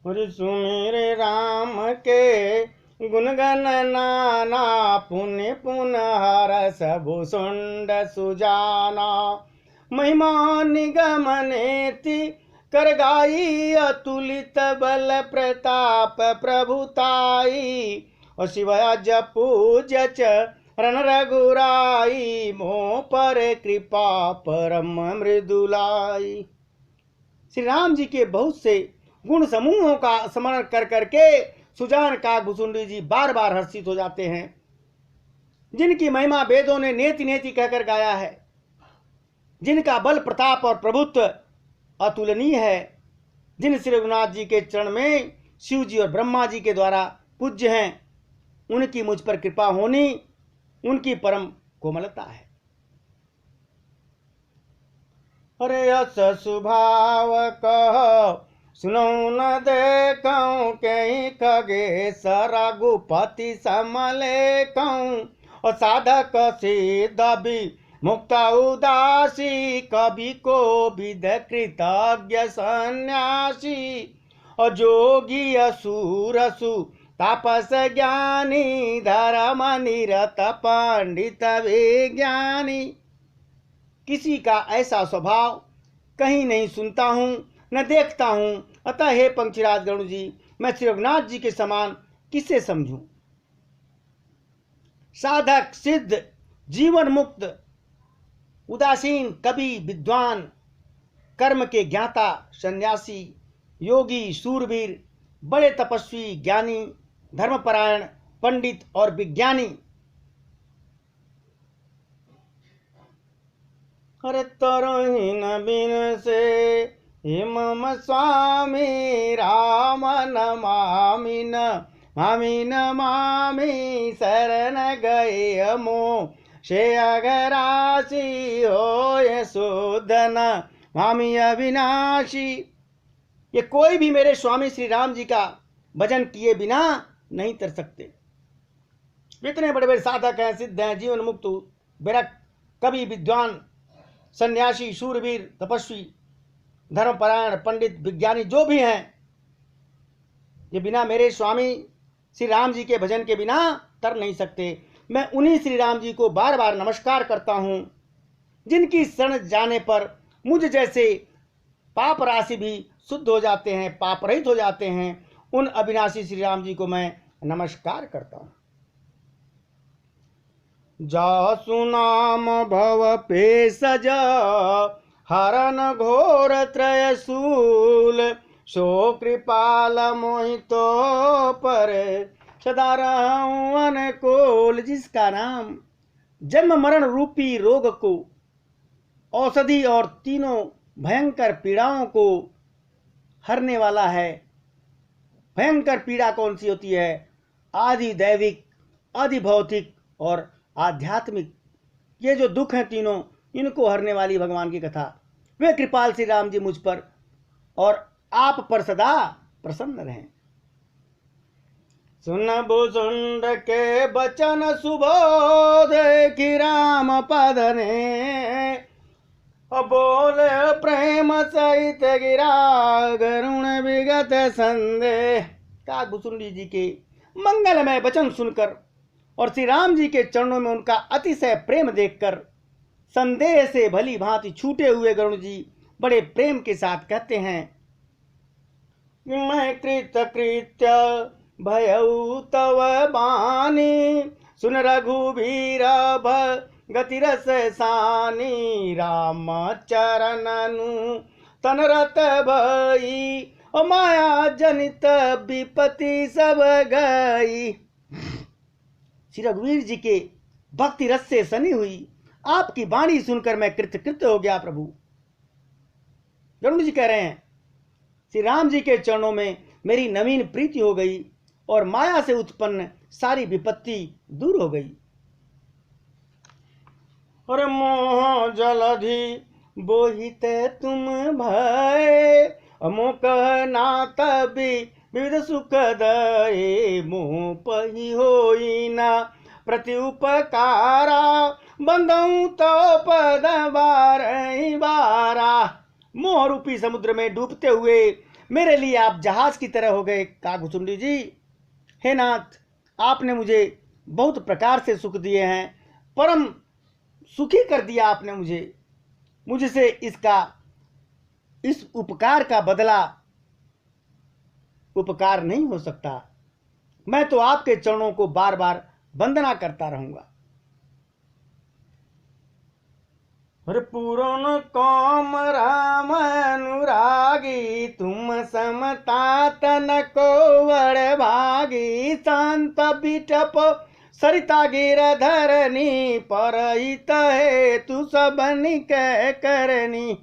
और सुमिर राम के गुणगन नाना, पुण्य पुनः हरस भूषुंड सुजाना। महिमा निगमनेति कर गाई, अतुलित बल प्रताप प्रभुताई। और शिवया जपूज रण रघुराई, मोह पर कृपा परम मृदुलाई। श्री राम जी के बहुत से गुण समूहों का स्मरण कर करके सुजान काकभूषुंडी जी बार बार हर्षित हो जाते हैं, जिनकी महिमा वेदों ने नेति नेति कहकर गाया है, जिनका बल प्रताप और प्रभुत्व अतुलनीय है, जिन श्री रघुनाथ जी के चरण में शिव जी और ब्रह्मा जी के द्वारा पूज्य हैं, उनकी मुझ पर कृपा होनी उनकी परम कोमलता है। अरे यस सुभाव कह सुनो न देखूं, कहीं खगेश रघुपति समले कहूं। और साधक सिद्ध भी मुक्त उदासी, कवि को विद कृतज्ञ सन्यासी। और जोगी असुरसु तापस ज्ञानी, धर्म निरत पंडित विज्ञानी। किसी का ऐसा स्वभाव कहीं नहीं सुनता हूँ न देखता हूँ, अतः हे पंक्षीराज गरुड़ जी, मैं श्री रघुनाथ जी के समान किसे समझूं। साधक सिद्ध, जीवन मुक्त, उदासीन, कवि, विद्वान, कर्म के ज्ञाता, सन्यासी, योगी, शूरवीर, बड़े तपस्वी, ज्ञानी, धर्मपरायण, पंडित और विज्ञानी। अरे तरोहीन बिन से हे मम स्वामी, राम नमामि नमामि नमामि। शरण गए मो से अगरासी, हो यशोधन मामी अविनाशी। ये कोई भी मेरे स्वामी श्री राम जी का भजन किए बिना नहीं तर सकते। इतने बड़े बड़े साधक हैं, सिद्ध हैं, जीवन मुक्त, विरक्त, कवि, विद्वान, सन्यासी, शूरवीर, तपस्वी, धर्मपरायण, पंडित, विज्ञानी जो भी हैं, ये बिना मेरे स्वामी श्री राम जी के भजन के बिना तर नहीं सकते। मैं उन्हीं श्री राम जी को बार बार नमस्कार करता हूं, जिनकी शरण जाने पर मुझ जैसे पाप राशि भी शुद्ध हो जाते हैं, पाप रहित हो जाते हैं। उन अविनाशी श्री राम जी को मैं नमस्कार करता हूं। जासु नाम भव पेशज, हरन घोर त्रयशूल। सो कृपाल मोहितो पर, सदा रहूं अनुकूल। जिसका नाम जन्म मरण रूपी रोग को, औषधि और तीनों भयंकर पीड़ाओं को हरने वाला है। भयंकर पीड़ा कौन सी होती है? आदि दैविक, आदि भौतिक और आध्यात्मिक। ये जो दुख हैं तीनों, इनको हरने वाली भगवान की कथा। वे कृपाल श्री राम जी मुझ पर और आप पर सदा प्रसन्न रहें। सुन भूषुंड के बचन सुबोध, कि राम पद ने बोले प्रेम सहित गिरा, गरुण विगत संदेह। काकभूषुंडी जी के मंगलमय वचन सुनकर और श्री राम जी के चरणों में उनका अतिशय प्रेम देखकर संदेह से भली भांति छूटे हुए गरुण जी बड़े प्रेम के साथ कहते हैं, मैं कृतकृत्य भयउ तव बानी, सुन रघुवीर गति रस सानी। राम चरणनु तन रत भई, माया जनित विपत्ति सब गई। श्री रघुवीर जी के भक्ति रस से सनी हुई आपकी वाणी सुनकर मैं कृतकृत्य हो गया प्रभु। गरुड़ जी कह रहे हैं, श्री राम जी के चरणों में मेरी नवीन प्रीति हो गई और माया से उत्पन्न सारी विपत्ति दूर हो गई। और मोह जलधि बोहित तुम भय, मोह नाथ भी विविध सुख दये। मोह पही होई ना प्रति उपकारा, बंधऊ तो पद बारही बारा। मोह रूपी समुद्र में डूबते हुए मेरे लिए आप जहाज की तरह हो गए कागभुचुंडी जी। हे नाथ, आपने मुझे बहुत प्रकार से सुख दिए हैं, परम सुखी कर दिया आपने मुझे। मुझसे इस उपकार का बदला उपकार नहीं हो सकता। मैं तो आपके चरणों को बार बार वंदना करता रहूंगा। अरे पूर्ण काम राम अनुरागी, तुम समता तन को वड़ भागी। संत बिटप सरिता गिरधरनी, परहित है तू सबनी कह करनी।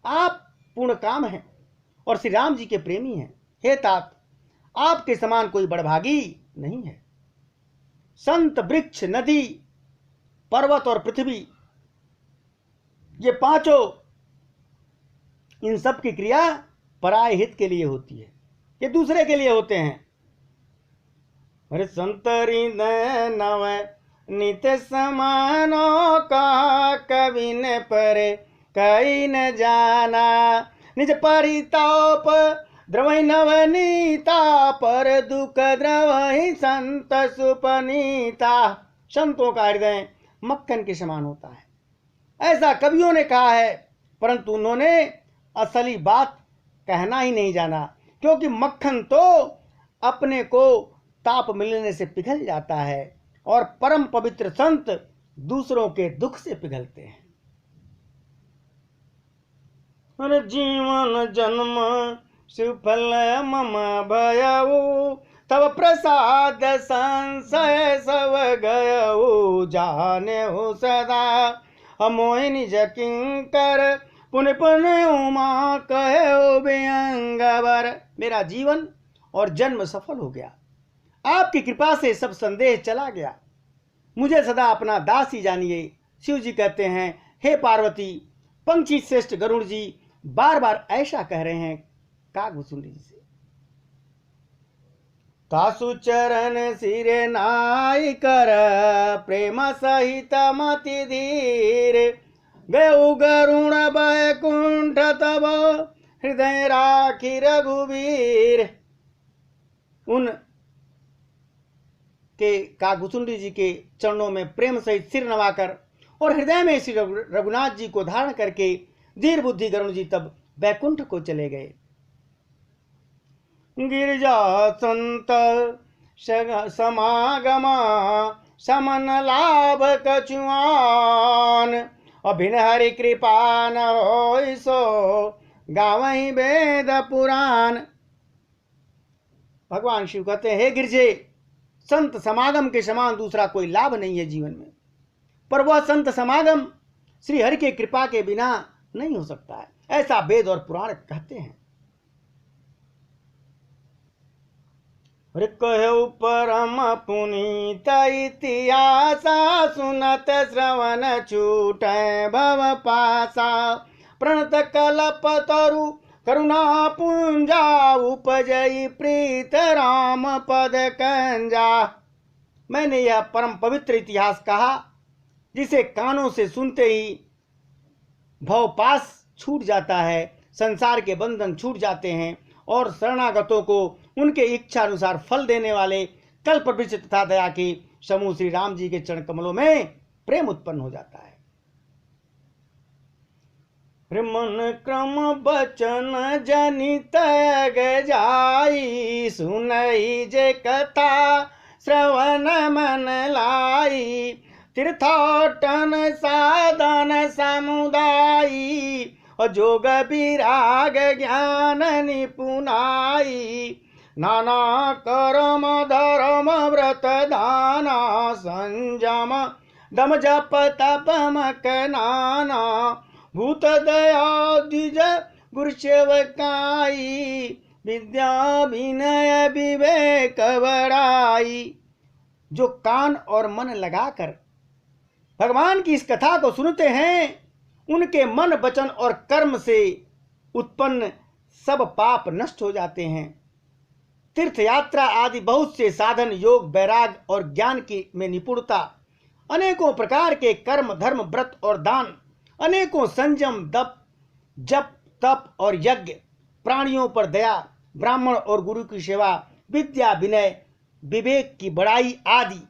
आप पूर्ण काम हैं और श्री राम जी के प्रेमी हैं। हे तात, आपके समान कोई बड़भागी नहीं है। संत, वृक्ष, नदी, पर्वत और पृथ्वी, ये पांचों, इन सब की क्रिया पराय हित के लिए होती है, ये दूसरे के लिए होते हैं। अरे संतरी नव नित समानो का, कवि न परे कई न जाना। निज परिताप द्रवहि नवनीता, पर दुख द्रवहि संत सुपनीता। संतों का हृदय मक्खन के समान होता है, ऐसा कवियों ने कहा है, परंतु उन्होंने असली बात कहना ही नहीं जाना। क्योंकि मक्खन तो अपने को ताप मिलने से पिघल जाता है और परम पवित्र संत दूसरों के दुख से पिघलते हैं। अरे जीवन जन्म सुफल मम भयऊ, तब प्रसाद संशय सब गयऊ। जाने हो सदा मोहि निज किंकर, पुन पुन उमा कहो व्यंगवर। मेरा जीवन और जन्म सफल हो गया, आपकी कृपा से सब संदेह चला गया। मुझे सदा अपना दास ही जानिए। शिव जी कहते हैं, हे पार्वती, पंक्षी श्रेष्ठ गरुड़ जी बार बार ऐसा कह रहे हैं कागभुचुंडी जी से। तासु चरण सिरे नाई कर, प्रेम सहित मति धीर। गयु गरुण बैकुंठ, तब हृदय राखी रघुवीर। उन के कागभुचुंडी जी के चरणों में प्रेम सहित सिर नवाकर और हृदय में श्री रघुनाथ जी को धारण करके धीर बुद्धि गरुण जी तब बैकुंठ को चले गए। गिरिजा संत समागमा, समन लाभ कछुआन। अभिन हरि कृपा न होय सो, गावहि वेद पुराण। भगवान शिव कहते हैं, हे गिरजे, संत समागम के समान दूसरा कोई लाभ नहीं है जीवन में, पर वह संत समागम श्री हरि के कृपा के बिना नहीं हो सकता है, ऐसा वेद और पुराण कहते हैं। कहु परम पुनीत इतिहास, सुनत श्रवण छूटे भव पासा। प्रणत कल्प तरु करुणा पुंजा, उपजई प्रीत राम पद कंजा। मैंने यह परम पवित्र इतिहास कहा, जिसे कानों से सुनते ही भव पास छूट जाता है, संसार के बंधन छूट जाते हैं और शरणागतों को उनके इच्छा अनुसार फल देने वाले कल्प वृक्ष तथा दया के समूह श्री राम जी के चरण कमलों में प्रेम उत्पन्न हो जाता है। मन क्रम बचन जनित जाई, सुनई जे कथा श्रवण मन लाई। तीर्थाटन साधन समुदायी, जोग विराग ज्ञान निपुनाई। नाना कर्म धर्म व्रत दाना, संयम दम जप तप मक नाना। भूत दया द्विज गुरु सेवकाई, विद्या विनय विवेक बड़ाई। जो कान और मन लगाकर भगवान की इस कथा को सुनते हैं, उनके मन वचन और कर्म से उत्पन्न सब पाप नष्ट हो जाते हैं। तीर्थ यात्रा आदि बहुत से साधन, योग वैराग और ज्ञान की में निपुणता, अनेकों प्रकार के कर्म धर्म व्रत और दान, अनेकों संयम दप जप तप और यज्ञ, प्राणियों पर दया, ब्राह्मण और गुरु की सेवा, विद्या विनय, विवेक की बड़ाई आदि।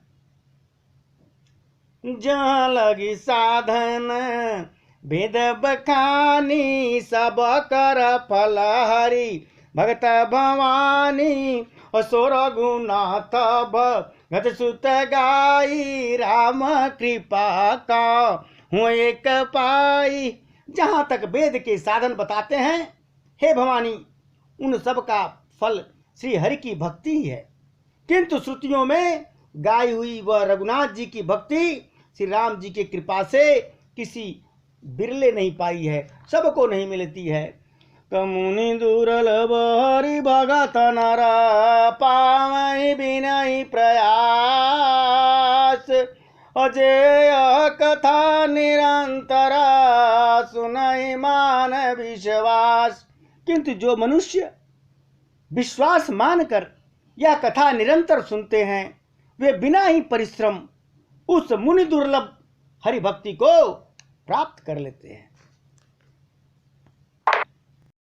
जहाँ लगी साधन वेद बखानी, सब कर फल हरि भगत भवानी। असुर गुनाथ भगत सुत गाई, राम कृपा का हूँ एक पाई। जहाँ तक वेद के साधन बताते हैं, हे भवानी, उन सब का फल श्री हरि की भक्ति ही है। किंतु श्रुतियों में गाई हुई वह रघुनाथ जी की भक्ति श्री राम जी की कृपा से किसी बिरले नहीं पाई है, सबको नहीं मिलती है। कमुनि दुर्लभ हरि भगत नर, पावई बिनई प्रयास। अजेय कथा निरंतर, सुनई मान विश्वास। किंतु जो मनुष्य विश्वास मानकर यह कथा निरंतर सुनते हैं, वे बिना ही परिश्रम उस मुनि दुर्लभ हरि भक्ति को प्राप्त कर लेते हैं।